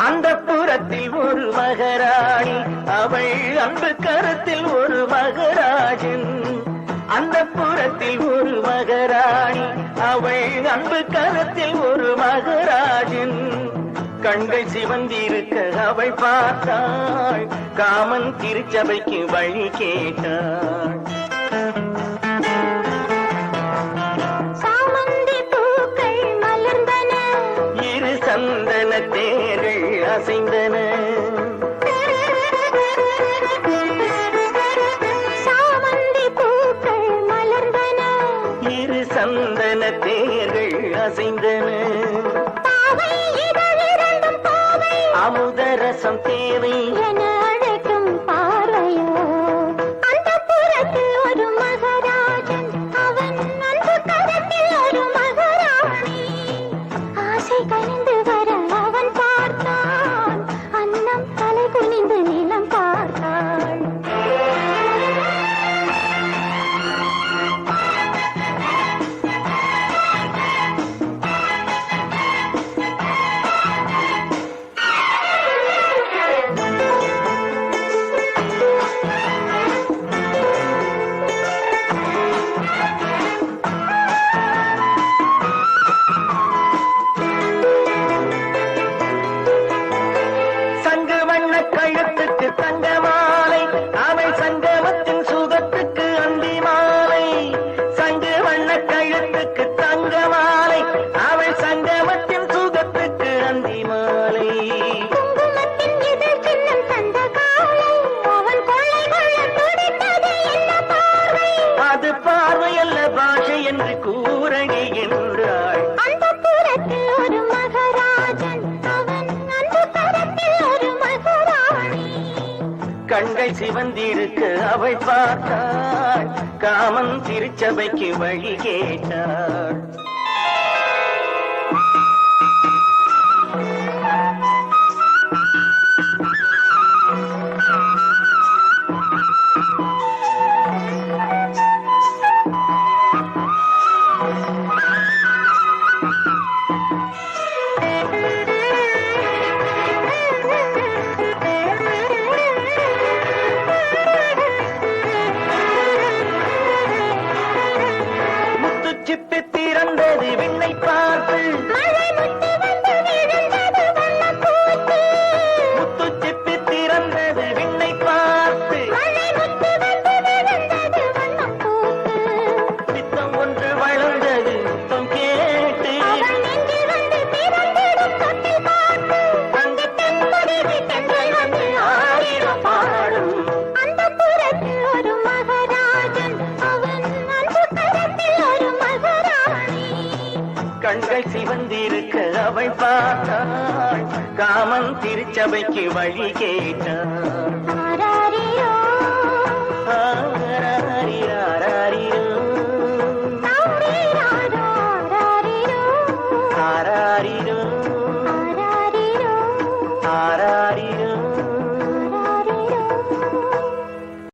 அந்த புறத்தில் ஒரு மகராணி, அவள் அன்பு கரத்தில் ஒரு மகராஜன். அந்த புறத்தில் ஒரு மகராணி, அவள் அன்பு கரத்தில் ஒரு மகராஜன். கண்கள் சிவந்திருக்க அவள் பார்த்தாள், காமன் திருச்சபைக்கு வழி கேட்டாள். சந்தன தேர்கள் அசைந்தன, சாமந்தி பூக்கள் மலர்ந்தன, இரு சந்தன தேர்கள் அசைந்தன. அமுதரசம் தேவை என அழைக்கும் பார்வையோ, அந்த புறத்தில் ஒரு மகராஜன், அவன் அன்பு கரத்தில் ஒரு மகராணி. ஆசை கனிந்து வர அவன் பார்த்தான், அன்னம் தலை குனிந்து நிலம் பார்த்தாள். கழுத்துக்கு தங்க மாலை, அவள் சங்கமத்தின் சுகத்துக்கு அந்தி மாலை. சங்கு வண்ண கழுத்துக்கு தங்க மாலை, அவள் சங்கமத்தின் சுகத்துக்கு அந்தி மாலை. குங்குமத்தின் இதழ் சின்னம் தந்த காலை, அவன் கொள்ளை கொள்ள துடித்தது என்ன பார்வை. அது பார்வை அல்ல பாஷை என்று கூறடி என்றாள். அந்த புறத்தில் ஒரு மகராஜன், அவன் அன்பு கரத்தில் ஒரு மகராணி. கண்கள் சிவந்திருக்க அவள் பார்த்தாள், காமன் திருச்சபைக்கு வழி கேட்டாள். சிப்பி திறந்தது விண்ணை பார்த்து, மழை முத்து வந்து விழுந்தது வண்ணப்பூத்து. முத்து சிப்பி திறந்தது விண்ணை பார்த்து, மழை முத்து வந்து விழுந்தது வண்ணப்பூத்து. பித்தம் ஒன்று வளர்ந்தது முத்தம் கேட்டு, அவள் நெஞ்சில் வந்து பிறந்திடும் தொட்டில் பாட்டு. அங்கு தென்முடி தென்றல் வந்து ஆயிரம் பாடும். அந்த புறத்தில் ஒரு மகராஜன், அவன் அன்பு கரத்தில் ஒரு மகராணி. கண்கள் சிவந்திருக்க அவள் பார்த்தாள், காமன் திருச்சபைக்கு வழி கேட்டாள். ஆராரிரோ ஆராரிராரோ.